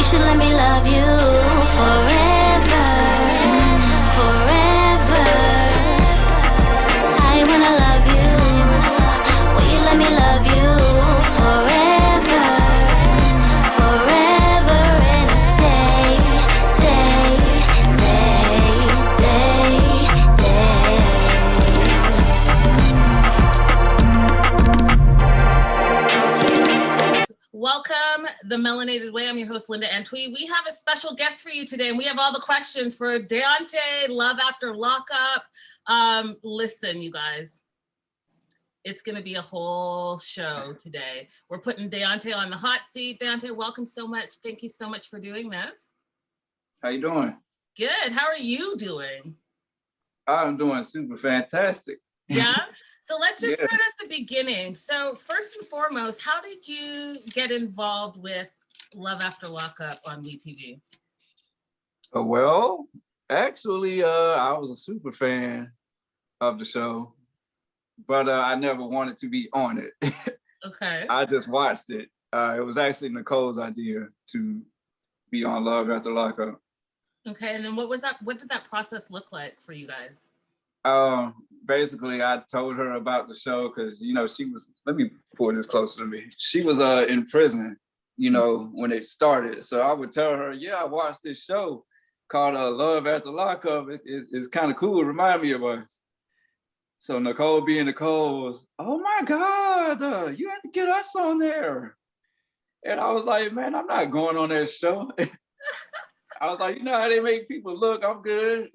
should let me love you forever, forever. I wanna love you. Will you let me love you forever, forever and a day, day, day, day, day. Welcome, the Melanated Way. I'm your host, Linda Antwi. We have a special guest for you today, and we have all the questions for Daonte, Love After Lockup. Listen, you guys, it's going to be a whole show today. We're putting Daonte on the hot seat. Daonte, welcome so much. Thank you so much for doing this. How you doing? Good. How are you doing? I'm doing super fantastic. Yeah. So let's just start at the beginning. So first and foremost, how did you get involved with Love After Lockup on WeTV? Well, actually, I was a super fan of the show, but I never wanted to be on it. Okay. I just watched it. It was actually Nicole's idea to be on Love After Lockup. Okay, and then what was that? What did that process look like for you guys? Basically, I told her about the show because, you know, she was, let me pull this closer to me. She was in prison, you know, when it started. So I would tell her, yeah, I watched this show called Love After Lockup. It's kind of cool. It reminded me of us. So Nicole being Nicole was, oh my God, you have to get us on there. And I was like, man, I'm not going on that show. I was like, you know how they make people look, I'm good.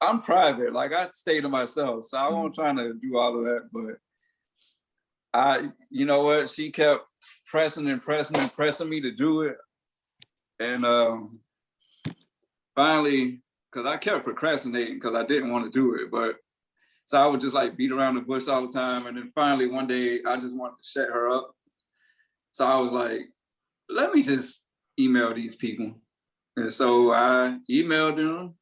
I'm private, like I stay to myself. So I wasn't trying to do all of that, but you know what? She kept pressing me to do it. And finally, because I kept procrastinating because I didn't want to do it, but so I would just like beat around the bush all the time. And then finally one day I just wanted to shut her up. So I was like, let me just email these people. And so I emailed them,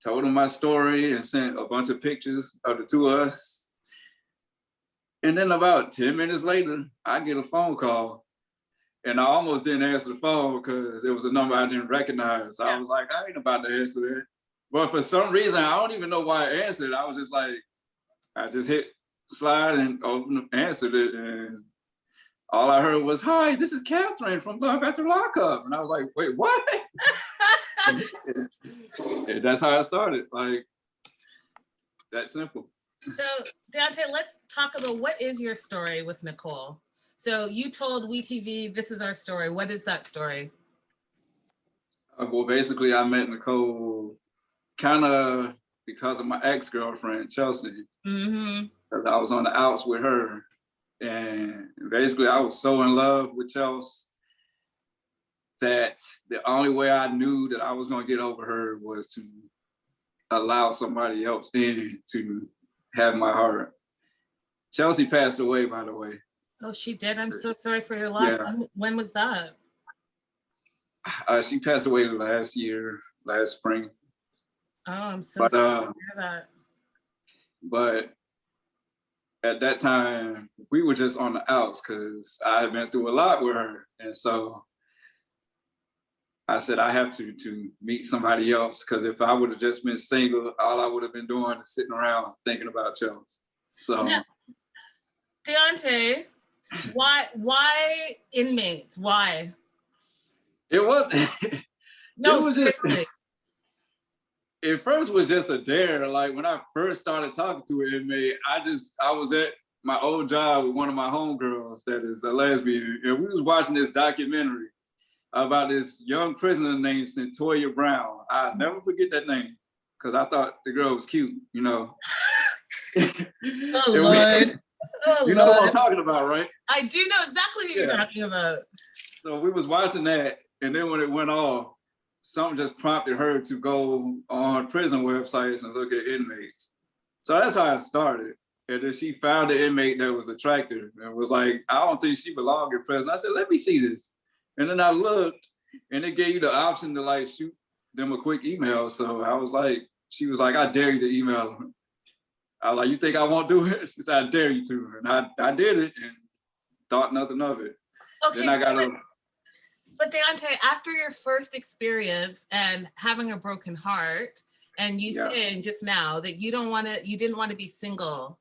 told them my story, and sent a bunch of pictures of the two of us. And then about 10 minutes later, I get a phone call. And I almost didn't answer the phone because it was a number I didn't recognize. So I was like, I ain't about to answer that. But for some reason, I don't even know why I answered. I was just like, I just hit slide and answered it. And all I heard was, hi, this is Catherine from Love After Lockup. And I was like, wait, what? And that's how it started, like, that simple. So, Daonte, let's talk about what is your story with Nicole? So you told WeTV, this is our story. What is that story? Well, basically, I met Nicole kind of because of my ex-girlfriend, Chelsea. Mm-hmm. I was on the outs with her. And basically, I was so in love with Chelsea that the only way I knew that I was going to get over her was to allow somebody else in to have my heart. Chelsea passed away, by the way. Oh, she did? I'm so sorry for your loss. Yeah. When was that? She passed away last spring. Oh, I'm so sorry to hear that. But at that time, we were just on the outs because I had been through a lot with her. And so I said, I have to meet somebody else, because if I would have just been single, all I would have been doing is sitting around thinking about Chelsea. So, now, Daonte, why inmates? Why? It wasn't. No, it was seriously. just. It first was just a dare. Like when I first started talking to an inmate, I was at my old job with one of my homegirls that is a lesbian, and we was watching this documentary about this young prisoner named Centoya Brown. I'll never forget that name because I thought the girl was cute, you know. Oh, Lord. You know what I'm talking about, right? I do know exactly what you're talking about. So we was watching that, and then when it went off, something just prompted her to go on prison websites and look at inmates. So that's how it started. And then she found an inmate that was attractive and was like, I don't think she belonged in prison. I said, let me see this. And then I looked, and it gave you the option to like shoot them a quick email. So I was like, she was like, I dare you to email them. I was like, you think I won't do it? She said, I dare you to. And I did it and thought nothing of it. Okay, then I got But Daonte, after your first experience and having a broken heart, and you saying just now that you didn't want to be single,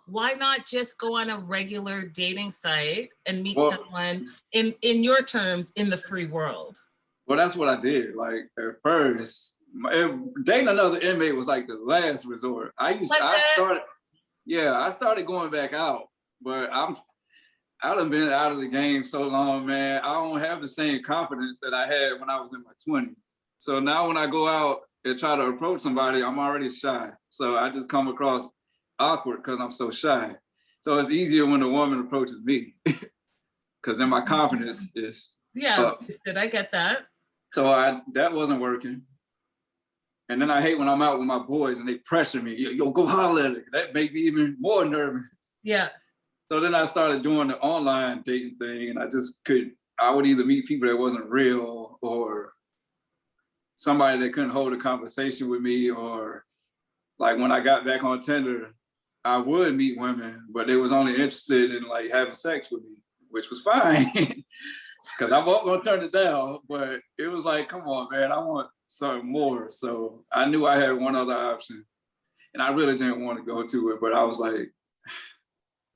why not just go on a regular dating site and meet someone in your terms in the free world? Well, that's what I did. Like at first, dating another inmate was like the last resort. I started going back out, but I done been out of the game so long, man. I don't have the same confidence that I had when I was in my 20s. So now when I go out and try to approach somebody, I'm already shy. So I just come across awkward because I'm so shy. So it's easier when a woman approaches me because then my confidence is up. I get that. So that wasn't working. And then I hate when I'm out with my boys and they pressure me. Yo, go holler at it. That make me even more nervous. Yeah. So then I started doing the online dating thing, and I would either meet people that wasn't real or somebody that couldn't hold a conversation with me, or like when I got back on Tinder, I would meet women, but they was only interested in like having sex with me, which was fine. Because I wasn't gonna turn it down, but it was like, come on, man, I want something more. So I knew I had one other option, and I really didn't want to go to it, but I was like,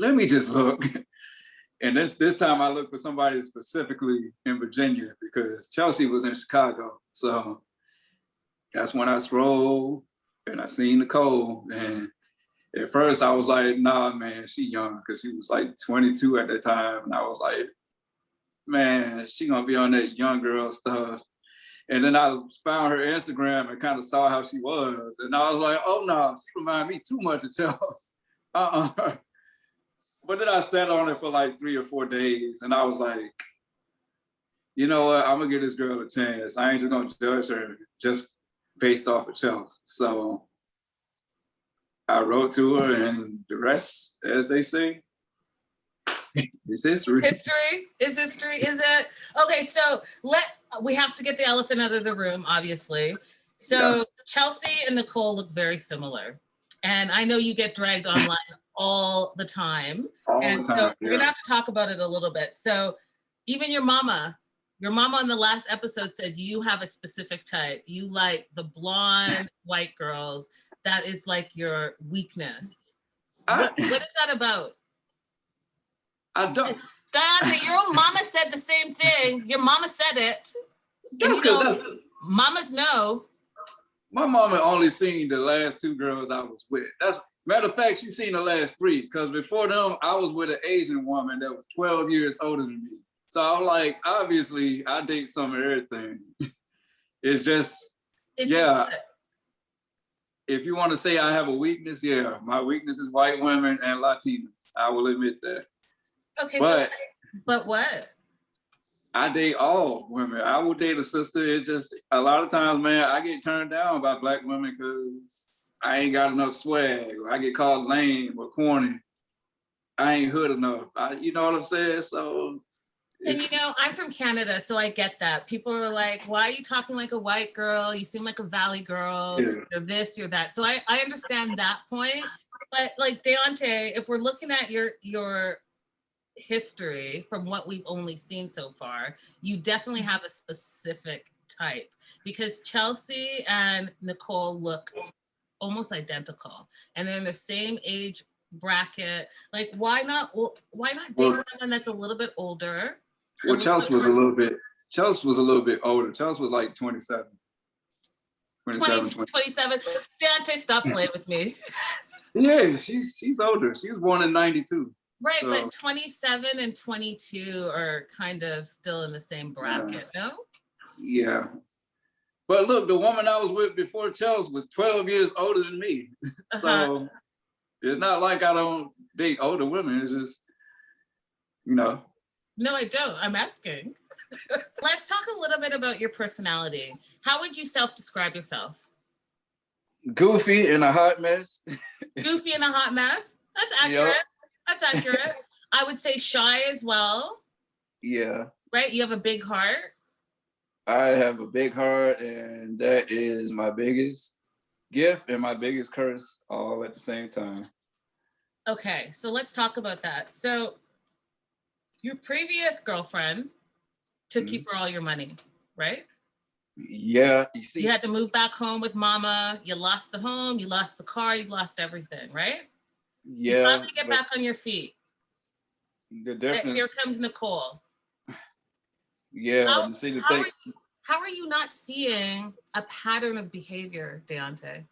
let me just look. And this time I looked for somebody specifically in Virginia because Chelsea was in Chicago. So that's when I scrolled and I seen Nicolle. And at first I was like, nah, man, she young, because she was like 22 at that time. And I was like, man, she gonna be on that young girl stuff. And then I found her Instagram and kind of saw how she was. And I was like, oh no, she remind me too much of Chelsea. But then I sat on it for like 3 or 4 days, and I was like, you know what? I'm gonna give this girl a chance. I ain't just gonna judge her just based off of Chelsea. So I wrote to her, and the rest, as they say, is history. Is it? Okay, so we have to get the elephant out of the room, obviously. So Chelsea and Nicolle look very similar. And I know you get dragged online all the time. So we're gonna have to talk about it a little bit. So even your mama on the last episode said you have a specific type. You like the blonde white girls. That is like your weakness. What is that about? I don't. Daonte, your own mama said the same thing. Your mama said it. That's because mamas know. My mama only seen the last 2 girls I was with. Matter of fact, she seen the last 3, because before them, I was with an Asian woman that was 12 years older than me. So I'm like, obviously, I date some of everything. It's just if you want to say I have a weakness, my weakness is white women and Latinas. I will admit that. Okay, but what? I date all women. I will date a sister. It's just a lot of times, man, I get turned down by Black women because I ain't got enough swag, or I get called lame or corny. I ain't hood enough. You know what I'm saying? So. And I'm from Canada, so I get that. People are like, why are you talking like a white girl? You seem like a Valley girl. Yeah. You're this, you're that. So I understand that point. But like Daonte, if we're looking at your history from what we've only seen so far, you definitely have a specific type, because Chelsea and Nicolle look almost identical, and they're in the same age bracket. Like, why not date someone that's a little bit older? Well, Chelsea was a little bit older. Chelsea was like 27. 27. Daonte, stop playing with me. Yeah, she's older. She was born in 92. Right, so, but 27 and 22 are kind of still in the same bracket, no? Yeah. But look, the woman I was with before Chelsea was 12 years older than me. So it's not like I don't date older women. It's just, No, I don't. I'm asking. Let's talk a little bit about your personality. How would you self-describe yourself? Goofy and a hot mess. Goofy and a hot mess? That's accurate. Yep. That's accurate. I would say shy as well. Yeah. Right? You have a big heart. I have a big heart, and that is my biggest gift and my biggest curse all at the same time. Okay, so let's talk about that. So your previous girlfriend took you for all your money, right? Yeah, you see. You had to move back home with mama. You lost the home, you lost the car, you lost everything, right? You Yeah, finally get back on your feet. the difference. Here comes Nicolle. Yeah, you see the thing. How are you not seeing a pattern of behavior, Daonte?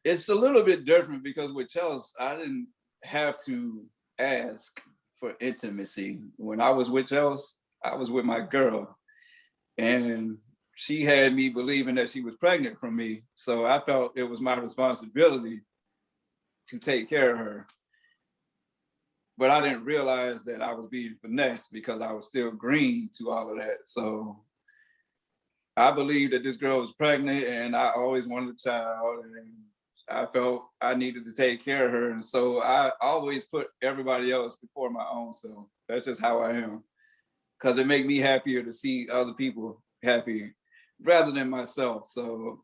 It's a little bit different because with Chelsea, I didn't have to ask for intimacy. When I was with Chelsea, I was with my girl, and she had me believing that she was pregnant from me. So I felt it was my responsibility to take care of her. But I didn't realize that I was being finessed because I was still green to all of that. So I believed that this girl was pregnant, and I always wanted a child, and I felt I needed to take care of her. And so I always put everybody else before my own self. That's just how I am. Because it makes me happier to see other people happy rather than myself. So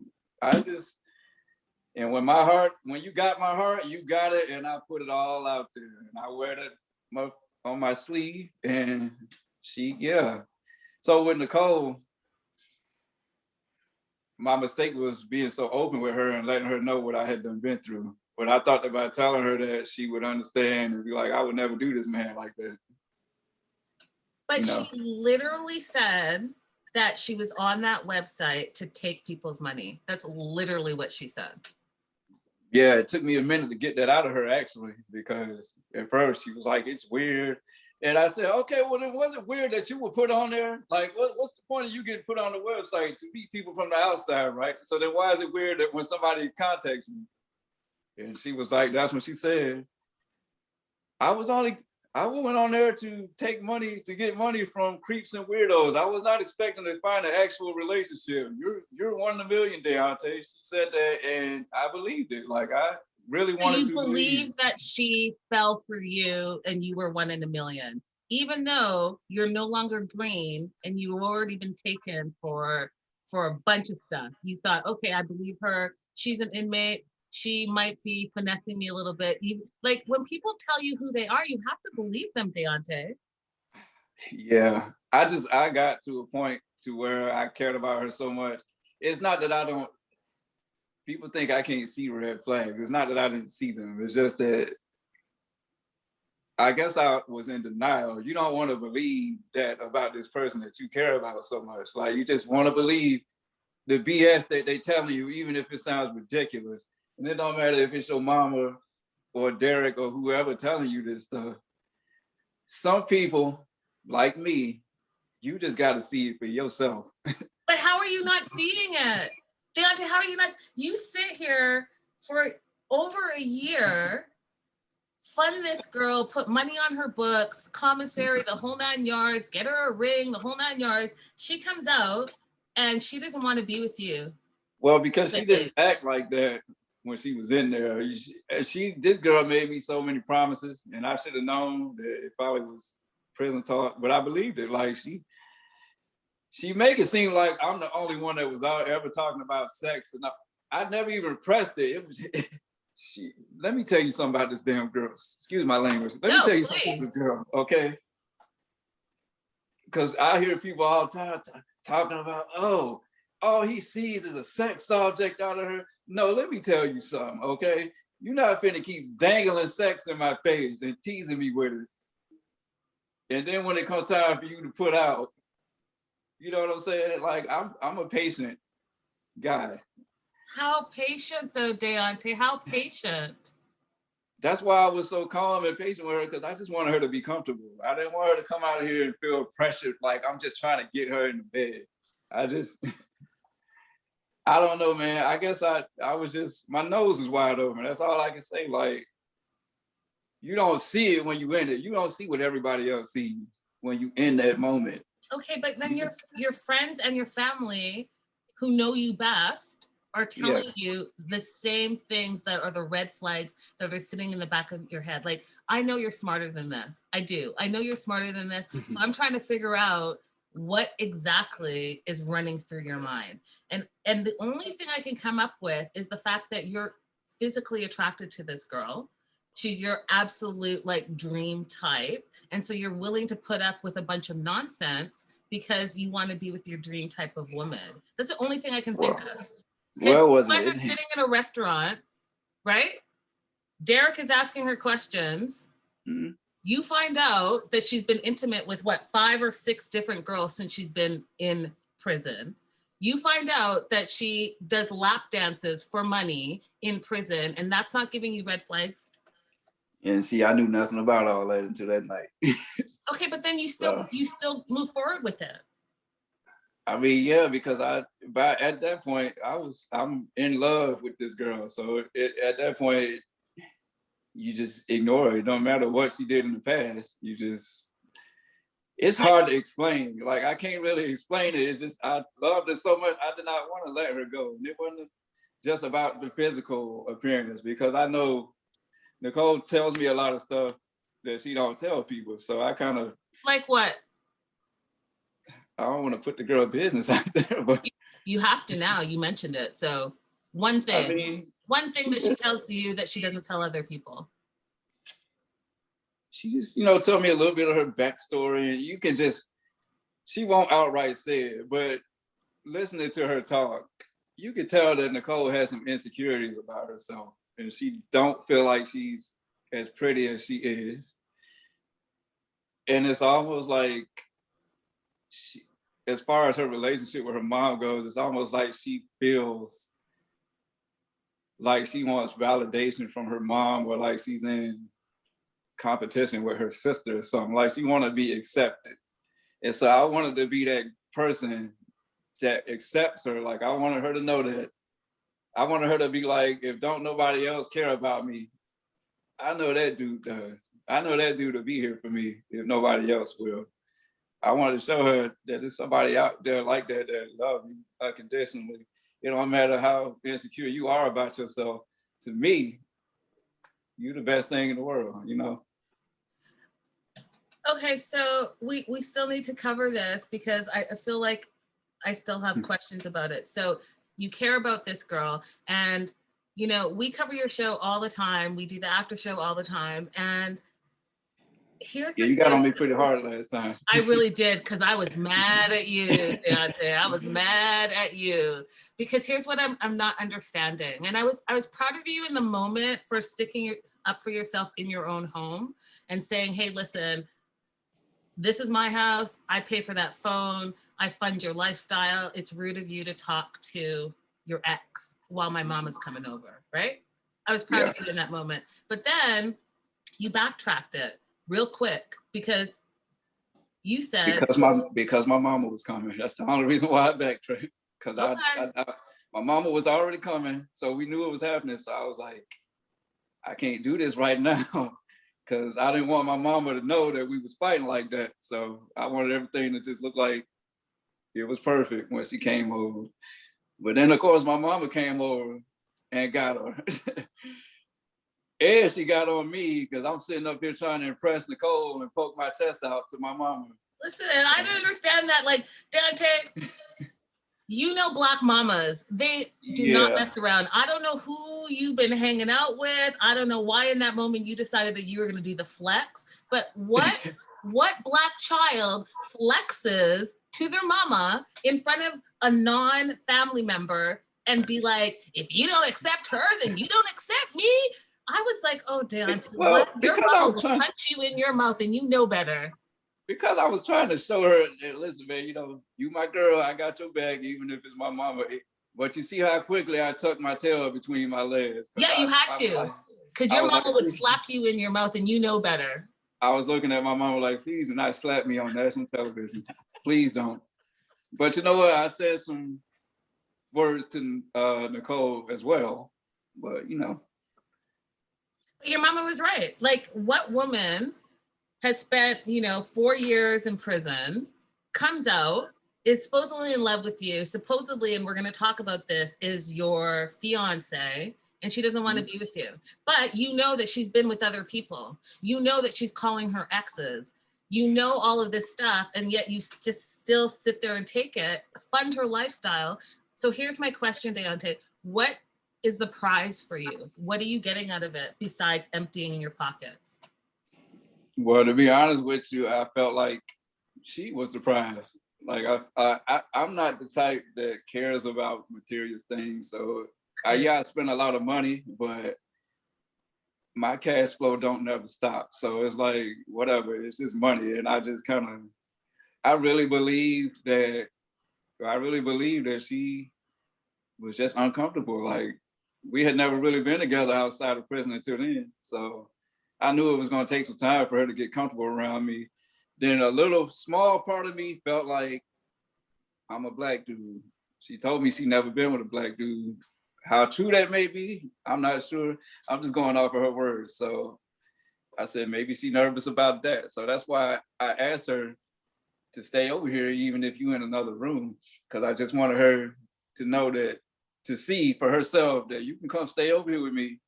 and when you got my heart, you got it, and I put it all out there. And I wear that on my sleeve, and yeah. So with Nicolle, my mistake was being so open with her and letting her know what I had been through. But I thought that by telling her that, she would understand and be like, I would never do this man like that. But she literally said that she was on that website to take people's money. That's literally what she said. Yeah, it took me a minute to get that out of her, actually, because at first she was like, it's weird. And I said, okay, well, then was it weird that you were put on there? Like, what's the point of you getting put on the website to meet people from the outside, right? So then why is it weird that when somebody contacts you? And she was like, that's what she said. I went on there to take money, to get money from creeps and weirdos. I was not expecting to find an actual relationship. You're one in a million, Daonte. She said that, and I believed it. Like, I really wanted to believe that she fell for you and you were one in a million, even though you're no longer green and you've already been taken for a bunch of stuff. You thought, okay, I believe her. She's an inmate. She might be finessing me a little bit. Like, when people tell you who they are, you have to believe them, Daonte. Yeah, I got to a point to where I cared about her so much. It's not that people think I can't see red flags. It's not that I didn't see them. It's just that I guess I was in denial. You don't want to believe that about this person that you care about so much. Like, you just want to believe the BS that they telling you, even if it sounds ridiculous. And it don't matter if it's your mama or Derek or whoever telling you this stuff. Some people, like me, you just got to see it for yourself. But how are you not seeing it? Daonte, how are you not? You sit here for over a year, fund this girl, put money on her books, commissary, the whole 9 yards, get her a ring, the whole 9 yards. She comes out and she doesn't want to be with you. Well, because she didn't act like that when she was in there. This girl made me so many promises, and I should have known that it probably was prison talk, but I believed it. Like, she make it seem like I'm the only one that was ever talking about sex, and I never even pressed it. It was let me tell you something about this damn girl. Excuse my language. Let me tell you something about this girl, okay? Because I hear people all the time talking about, all he sees is a sex object out of her. No, let me tell you something, okay? You're not finna keep dangling sex in my face and teasing me with it. And then when it comes time for you to put out, you know what I'm saying? Like, I'm a patient guy. How patient though, Daonte? How patient? That's why I was so calm and patient with her, because I just wanted her to be comfortable. I didn't want her to come out here and feel pressured, like I'm just trying to get her in the bed. I don't know, man. I guess I was just, my nose was wide open. That's all I can say. Like, you don't see it when you in it. You don't see what everybody else sees when you in that moment. Okay, but then your friends and your family who know you best are telling you the same things that are the red flags that are sitting in the back of your head. Like, I know you're smarter than this. I do. I know you're smarter than this. So I'm trying to figure out what exactly is running through your mind. And the only thing I can come up with is the fact that you're physically attracted to this girl. She's your absolute like dream type. And so you're willing to put up with a bunch of nonsense because you want to be with your dream type of woman. That's the only thing I can think of. Well, was You guys it? are sitting in a restaurant, right? Derek is asking her questions. Mhm. You find out that she's been intimate with what, 5 or 6 different girls since she's been in prison. You find out that she does lap dances for money in prison, and that's not giving you red flags. And see, I knew nothing about all that until that night. Okay, but then you still move forward with it. I mean, yeah, because at that point, I'm in love with this girl. So at that point, you just ignore it. It don't matter what she did in the past. It's hard to explain. Like, I can't really explain it. It's just, I loved her so much. I did not want to let her go. And it wasn't just about the physical appearance, because I know Nicolle tells me a lot of stuff that she don't tell people. So I kind of, like what? I don't want to put the girl business out there, but you have to now. You mentioned it. So one thing that she tells you that she doesn't tell other people. She just, told me a little bit of her backstory, and you can just, she won't outright say it, but listening to her talk, you can tell that Nicolle has some insecurities about herself, and she don't feel like she's as pretty as she is. And it's almost like, as far as her relationship with her mom goes, it's almost like she feels like she wants validation from her mom, or like she's in competition with her sister or something. Like, she want to be accepted. And so I wanted to be that person that accepts her. Like, I wanted her to know that. I wanted her to be like, if don't nobody else care about me, I know that dude does. I know that dude will be here for me if nobody else will. I wanted to show her that there's somebody out there like that love you unconditionally. It don't matter how insecure you are about yourself. To me, you're the best thing in the world, Okay, so we still need to cover this because I feel like I still have questions about it. So you care about this girl, and we cover your show all the time. We do the after show all the time, and here's the you got on me pretty hard last time. I really did, because I was mad at you, Daonte. I was mad at you because here's what I'm not understanding. And I was proud of you in the moment for sticking up for yourself in your own home and saying, hey, listen, this is my house. I pay for that phone. I fund your lifestyle. It's rude of you to talk to your ex while my mom is coming over, right? I was proud of you in that moment. But then you backtracked it real quick because you said because my mama was coming. That's the only reason why I backtracked. Because my mama was already coming, so we knew it was happening. So I was like, I can't do this right now, because I didn't want my mama to know that we was fighting like that. So I wanted everything to just look like it was perfect when she came over. But then, of course, my mama came over and got her. And she got on me because I'm sitting up here trying to impress Nicolle and poke my chest out to my mama. Listen, I don't understand that. Like, Daonte, Black mamas, they do not mess around. I don't know who you've been hanging out with. I don't know why in that moment you decided that you were going to do the flex. But what Black child flexes to their mama in front of a non-family member and be like, if you don't accept her, then you don't accept me? I was like, oh, Daonte, your mama will punch you in your mouth and you know better. Because I was trying to show her, listen, man, you my girl, I got your back, even if it's my mama. But you see how quickly I tucked my tail between my legs. Yeah, you had to. Because your mama would slap you in your mouth and you know better. I was looking at my mama like, please do not slap me on national television. Please don't. But you know what? I said some words to Nicolle as well. But, Your mama was right. Like, what woman has spent, 4 years in prison, comes out, is supposedly in love with you, supposedly, and we're going to talk about this, is your fiance, and she doesn't want to be with you. But you know that she's been with other people. You know that she's calling her exes. You know all of this stuff, and yet you just still sit there and take it, fund her lifestyle. So here's my question, Daonte. What is the prize for you? What are you getting out of it besides emptying your pockets? Well, to be honest with you, I felt like she was the prize. Like I'm not the type that cares about material things. So I spend a lot of money, but my cash flow don't never stop. So it's like, whatever, it's just money. And I just kind of, I really believe that she was just uncomfortable. Like, we had never really been together outside of prison until then. So I knew it was going to take some time for her to get comfortable around me. Then a little small part of me felt like I'm a Black dude. She told me she never been with a Black dude. How true that may be, I'm not sure. I'm just going off of her words. So I said, maybe she's nervous about that. So that's why I asked her to stay over here, even if you're in another room, because I just wanted her to know that, to see for herself that you can come stay over here with me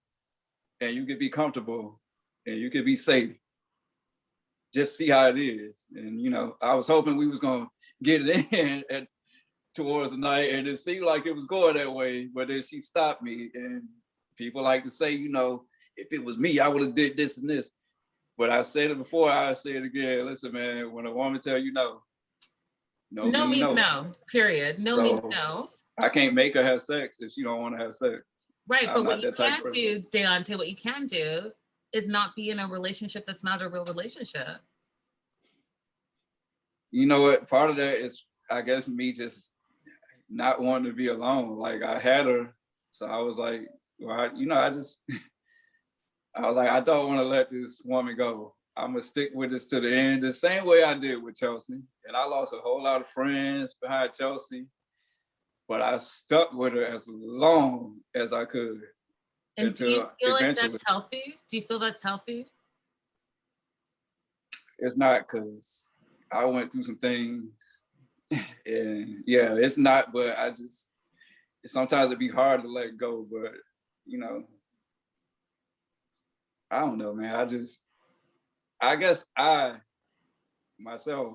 and you can be comfortable and you can be safe. Just see how it is. And, you know, I was hoping we was going to get it in towards the night, and it seemed like it was going that way, but then she stopped me. And people like to say, you know, if it was me, I would have did this and this. But I said it before, I say it again. Listen, man, when a woman tell you no, no means no. Period. No means no. I can't make her have sex if she don't want to have sex. Right, but what you can do, Daonte, what you can do is not be in a relationship that's not a real relationship. You know what? Part of that is, I guess, me just not wanting to be alone. Like, I had her, so I was like, well, I was like, I don't want to let this woman go. I'm gonna stick with this to the end, the same way I did with Chelsea. And I lost a whole lot of friends behind Chelsea, but I stuck with her as long as I could. And do you feel like that's healthy? Do you feel that's healthy? It's not, because I went through some things. And yeah, it's not, but sometimes it'd be hard to let go, but you know, I don't know, man. I guess I myself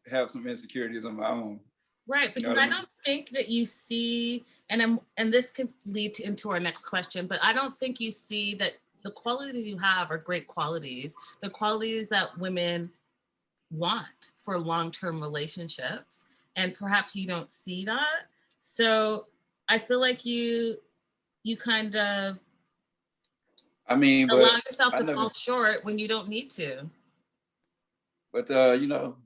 have some insecurities on my own. Right, because I don't think that you see, and this can lead into our next question, but I don't think you see that the qualities you have are great qualities, the qualities that women want for long-term relationships. And perhaps you don't see that. So I feel like you kind of allow yourself to fall short when you don't need to. But you know,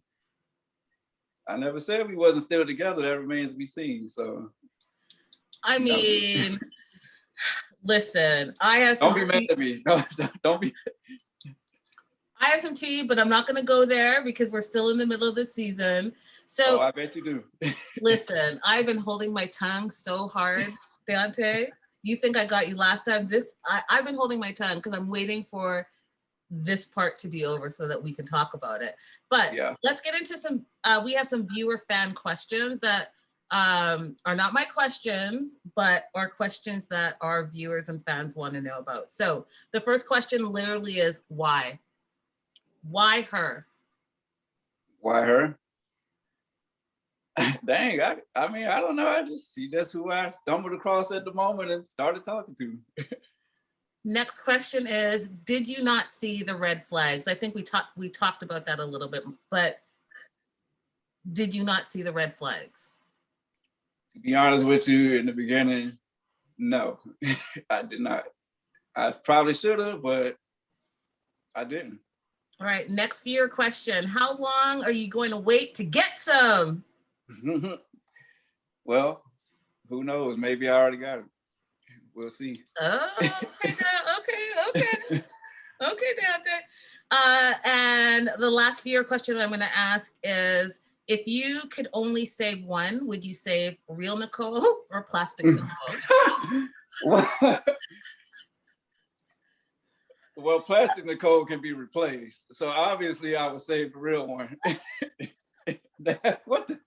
I never said we wasn't still together. That remains to be seen. So I mean, listen, I have some. Don't be mad at me. No, don't be. I have some tea, but I'm not going to go there because we're still in the middle of the season. So I bet you do. Listen, I've been holding my tongue so hard, Daonte. You think I got you last time? I've been holding my tongue because I'm waiting for this part to be over so that we can talk about it. But let's get into some, we have some viewer fan questions that are not my questions, but are questions that our viewers and fans want to know about. So the first question literally is why? Why her? Why her? Dang, I mean, I don't know. She just who I stumbled across at the moment and started talking to. Next question is, did you not see the red flags? I think we talked about that a little bit, but did you not see the red flags? To be honest with you, in the beginning, no, I did not. I probably should have, but I didn't. All right, next viewer question. How long are you going to wait to get some? Well, who knows? Maybe I already got it. We'll see. Oh, okay, Daonte. And the last viewer question that I'm going to ask is, if you could only save one, would you save real Nicolle or plastic Nicolle? Well, plastic Nicolle can be replaced, so obviously I would save the real one. What the?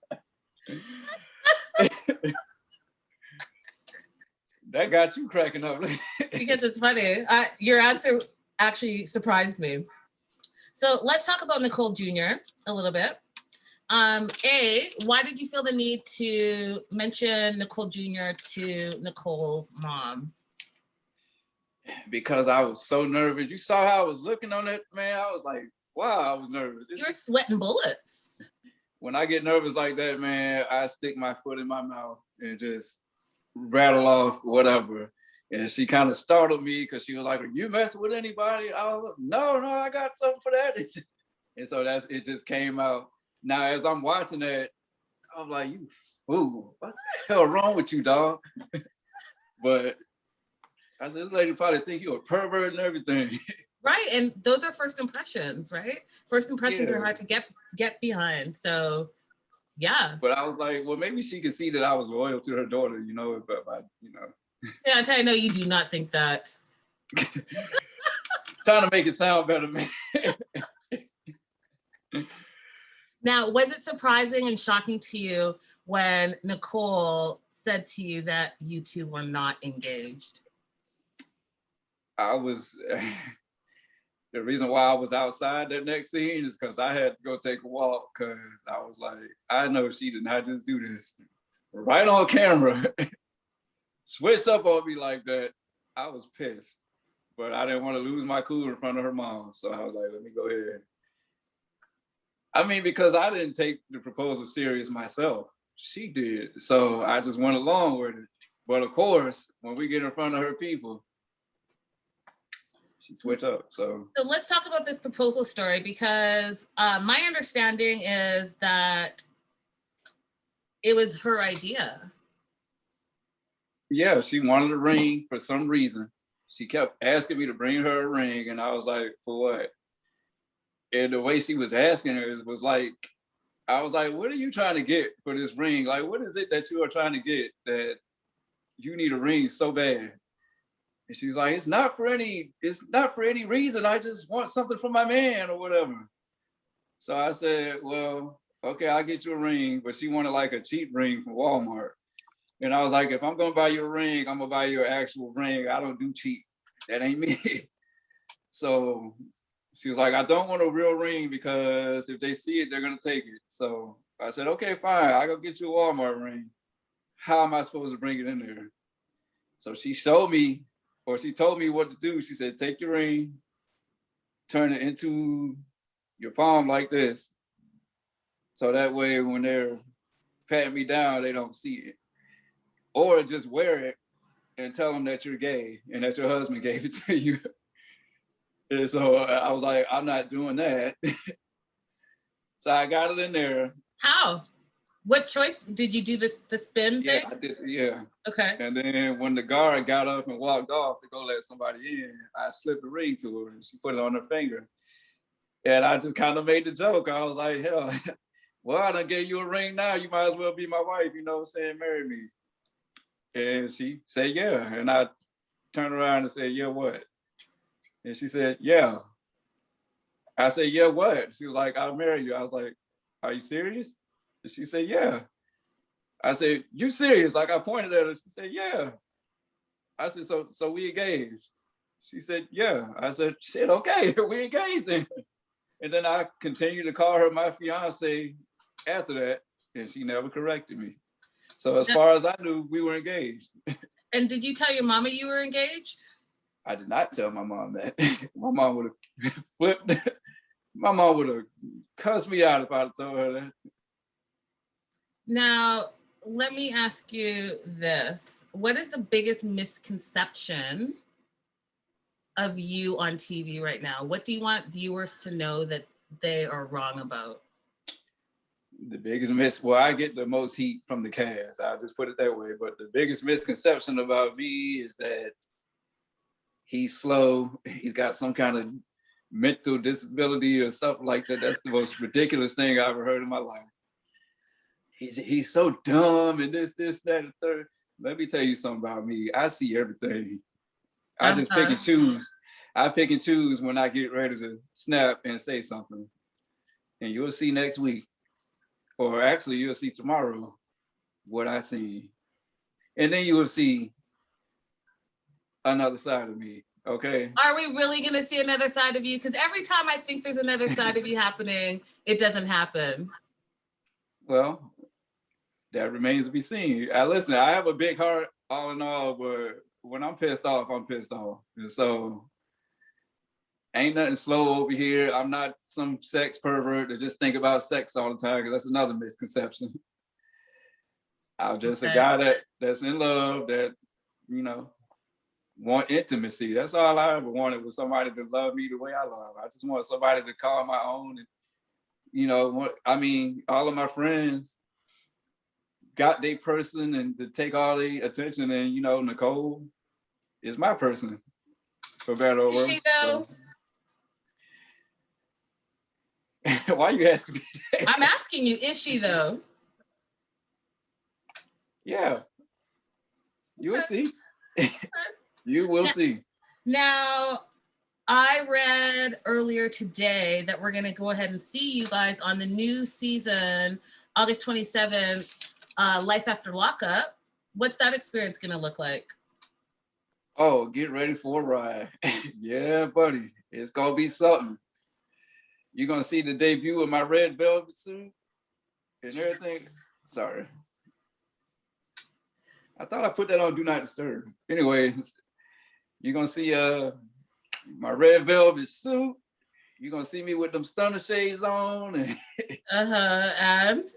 That got you cracking up. Because it's funny. Your answer actually surprised me. So let's talk about Nicolle Jr. a little bit. A, why did you feel the need to mention Nicolle Jr. to Nicolle's mom? Because I was so nervous. You saw how I was looking on it, man. I was like, wow, I was nervous. You're sweating bullets. When I get nervous like that, man, I stick my foot in my mouth and just rattle off whatever. And she kind of startled me because she was like, are you messing with anybody? I was like, no, I got something for that. And so it just came out. Now, as I'm watching that, I'm like, you fool. What the hell wrong with you, dog? But I said, this lady probably think you a pervert and everything. Right, and those are first impressions, right? First impressions are hard to get behind, so yeah. But I was like, well, maybe she could see that I was loyal to her daughter, but Yeah, I tell you, no, you do not think that. Trying to make it sound better, man. Now, was it surprising and shocking to you when Nicolle said to you that you two were not engaged? I was, the reason why I was outside that next scene is because I had to go take a walk because I was like, I know she did not just do this right on camera. Switched up on me like that. I was pissed, but I didn't want to lose my cool in front of her mom. So I was like, let me go ahead. I mean, because I didn't take the proposal serious myself. She did. So I just went along with it. But of course, when we get in front of her people, she switched up. So let's talk about this proposal story because my understanding is that it was her idea. Yeah, she wanted a ring for some reason. She kept asking me to bring her a ring, and I was like, for what? And the way she was asking her was like, I was like, what are you trying to get for this ring? Like, what is it that you are trying to get that you need a ring so bad? And she was like, it's not for any reason. I just want something for my man or whatever. So I said, well, okay, I'll get you a ring, but she wanted like a cheap ring from Walmart. And I was like, if I'm gonna buy you a ring, I'm gonna buy you an actual ring. I don't do cheap. That ain't me. So she was like, I don't want a real ring because if they see it, they're gonna take it. So I said, okay, fine, I'll go get you a Walmart ring. How am I supposed to bring it in there? So she showed me, or she told me what to do. She said, take your ring, turn it into your palm like this. So that way when they're patting me down, they don't see it. Or just wear it and tell them that you're gay and that your husband gave it to you. And so I was like, I'm not doing that. So I got it in there. How? What choice? Did you do the spin thing? Yeah, I did, yeah. Okay. And then when the guard got up and walked off to go let somebody in, I slipped the ring to her and she put it on her finger. And I just kind of made the joke. I was like, hell, well, I done gave you a ring now. You might as well be my wife, saying marry me. And she said, yeah. And I turned around and said, yeah, what? And she said, yeah. I said, yeah, what? She was like, I'll marry you. I was like, are you serious? And she said, yeah. I said, you serious? Like I pointed at her. She said, yeah. I said, so we engaged? She said, yeah. I said, shit, okay, we engaged then. And then I continued to call her my fiance after that, and she never corrected me. So as far as I knew, we were engaged. And did you tell your mama you were engaged? I did not tell my mom that. My mom would have flipped. My mom would have cussed me out if I had told her that. Now, let me ask you this. What is the biggest misconception of you on TV right now? What do you want viewers to know that they are wrong about? The biggest well, I get the most heat from the cast. I'll just put it that way. But the biggest misconception about me is that he's slow. He's got some kind of mental disability or something like that. That's the most ridiculous thing I ever heard in my life. He's so dumb and this, that, and third. Let me tell you something about me. I see everything. I just pick and choose. I pick and choose when I get ready to snap and say something. And you'll see next week, or actually you'll see tomorrow what I see. And then you will see another side of me, okay? Are we really gonna see another side of you? Because every time I think there's another side of you happening, it doesn't happen. Well, that remains to be seen. Listen, I have a big heart all in all, but when I'm pissed off, I'm pissed off. And so ain't nothing slow over here. I'm not some sex pervert that just think about sex all the time, because that's another misconception. I'm just a Okay. guy that's in love, that, you know, want intimacy. That's all I ever wanted, was somebody to love me the way I love. I just want somebody to call my own. And, you know, I mean, all of my friends got their person and to take all the attention, and, you know, Nicolle is my person, for better or Is worse. she though? So. Why are you asking me that? I'm asking you, is she though? Yeah. You will see. You will see. Now, I read earlier today that we're going to go ahead and see you guys on the new season, August 27th, Life After Lockup. What's that experience going to look like? Oh, get ready for a ride. Yeah, buddy. It's going to be something. You're going to see the debut of my red velvet suit and everything. Sorry. I thought I put that on Do Not Disturb. Anyway, you're going to see my red velvet suit. You're going to see me with them stunner shades on. And?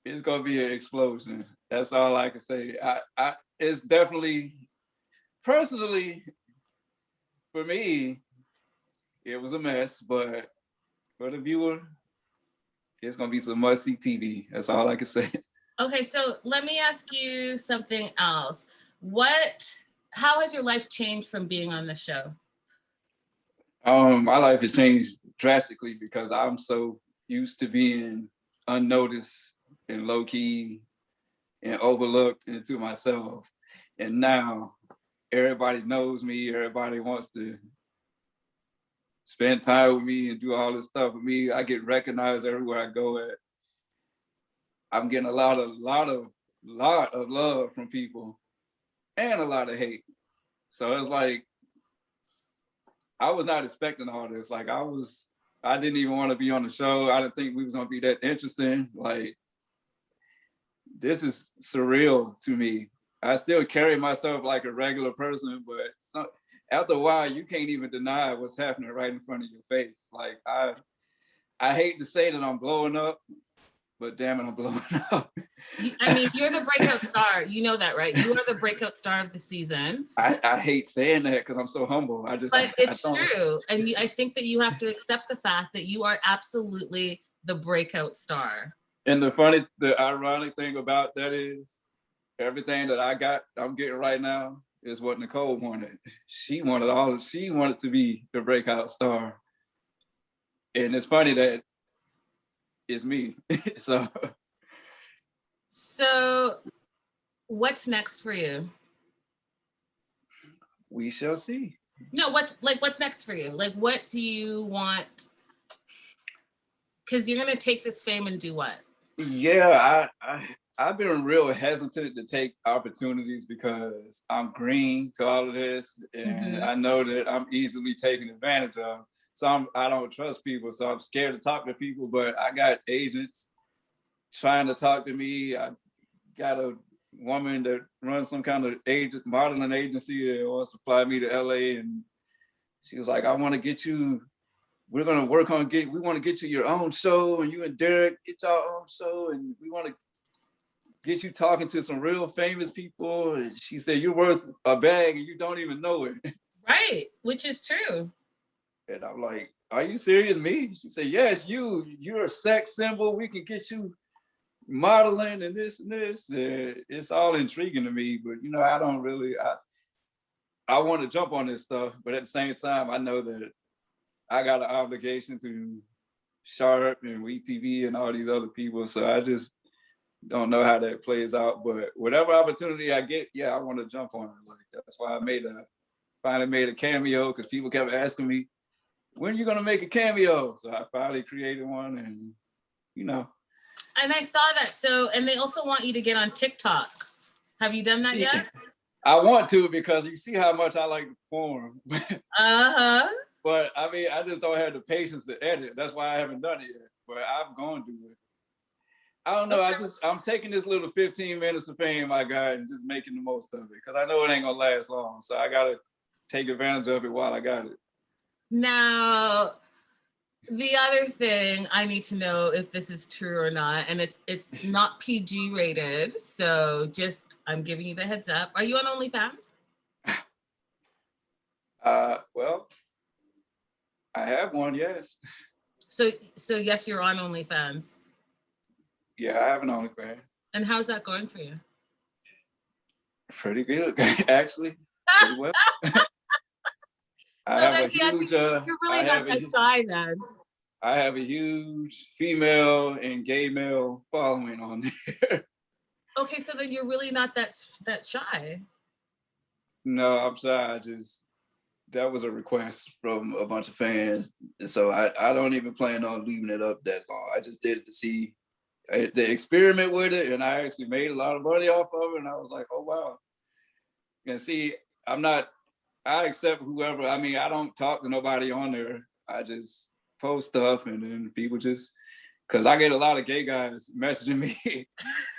It's going to be an explosion. That's all I can say. It's definitely, personally, for me, it was a mess, but for the viewer, it's going to be some must-see TV. That's all I can say. Okay, so let me ask you something else. How has your life changed from being on the show? My life has changed drastically because I'm so used to being unnoticed and low-key and overlooked into myself. And now everybody knows me. Everybody wants to spend time with me and do all this stuff with me. I get recognized everywhere I go at. I'm getting a lot of love from people and a lot of hate. So it's like, I was not expecting all this. Like I didn't even want to be on the show. I didn't think we was gonna be that interesting. Like, this is surreal to me. I still carry myself like a regular person, but after a while, you can't even deny what's happening right in front of your face. Like, I hate to say that I'm blowing up, but damn it, I'm blowing up. I mean, you're the breakout star. You know that, right? You are the breakout star of the season. I hate saying that because I'm so humble. But it's true. And I think that you have to accept the fact that you are absolutely the breakout star. And the ironic thing about that is everything that I'm getting right now is what Nicolle wanted. She wanted to be the breakout star. And it's funny that it's me. So what's next for you? We shall see. No, what's next for you? Like, what do you want? Because you're gonna take this fame and do what? Yeah, I've been real hesitant to take opportunities because I'm green to all of this, and I know that I'm easily taken advantage of. So I don't trust people, so I'm scared to talk to people. But I got agents trying to talk to me. I got a woman that runs some kind of modeling agency that wants to fly me to LA, and she was like, I want to get you, we're going to work on we want to get you your own show, and you and Derek get your own show, and we want to get you talking to some real famous people. And she said, you're worth a bag and you don't even know it. Right, which is true. And I'm like, are you serious, me? She said, yes, you're a sex symbol. We can get you modeling and this and this. It's all intriguing to me, but you know, I don't really, I want to jump on this stuff, but at the same time, I know that I got an obligation to Sharp and WeTV and all these other people. So I just don't know how that plays out, but whatever opportunity I get, yeah, I want to jump on it. Like, that's why I finally made a cameo, because people kept asking me, when are you going to make a cameo? So I finally created one, and you know. And I saw that. So, and they also want you to get on TikTok. Have you done that yet? I want to, because you see how much I like to perform. But I mean, I just don't have the patience to edit. That's why I haven't done it yet. But I'm going to do it. I don't know. I'm taking this little 15 minutes of fame I got and just making the most of it because I know it ain't gonna last long. So I gotta take advantage of it while I got it. Now, the other thing I need to know if this is true or not, and it's not PG rated, so just I'm giving you the heads up. Are you on OnlyFans? Well, I have one, yes. So yes, you're on OnlyFans. Yeah, I have an OnlyFans. And how's that going for you? Pretty good, actually. Pretty well. I have a huge. You're really not that shy, then. I have a huge female and gay male following on there. Okay, so then you're really not that shy. No, I'm sorry. That was a request from a bunch of fans, so I don't even plan on leaving it up that long. I just did it to see the experiment with it, and I actually made a lot of money off of it. And I was like, oh wow. And see, I accept whoever. I mean, I don't talk to nobody on there. I just post stuff, and then people just, because I get a lot of gay guys messaging me,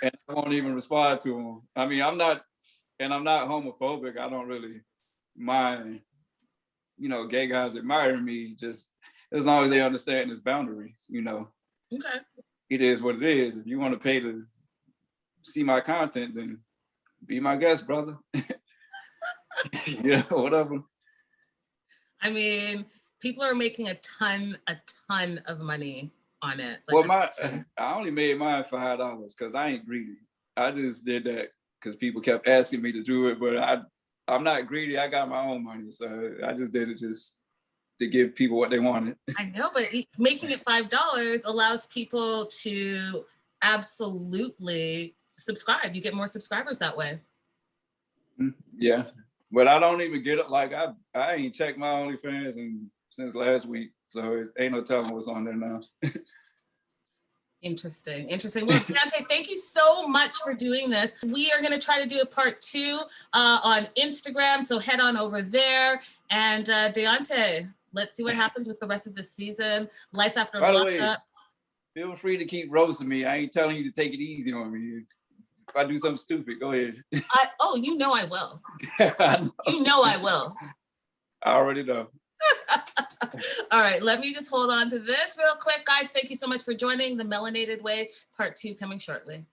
and I won't even respond to them. I mean, I'm not homophobic. I don't really mind, gay guys admiring me, just as long as they understand his boundaries, Okay. It is what it is. If you want to pay to see my content, then be my guest, brother. Yeah, whatever. I mean, people are making a ton of money on it. Well, I only made mine $5 because I ain't greedy. I just did that because people kept asking me to do it, but I'm not greedy. I got my own money, so I just did it just to give people what they wanted. I know, but making it $5 allows people to absolutely subscribe. You get more subscribers that way. Yeah, but I don't even get it. Like I ain't checked my OnlyFans since last week, so it ain't no telling what's on there now. Interesting. Well, Daonte, thank you so much for doing this. We are going to try to do a part 2 on Instagram, so head on over there. And Daonte, let's see what happens with the rest of the season. Life after lockup. Feel free to keep roasting me. I ain't telling you to take it easy on me. If I do something stupid, go ahead. You know I will. I know. You know I will. I already know. All right, let me just hold on to this real quick. Guys, thank you so much for joining. The Melanated Way, part 2 coming shortly.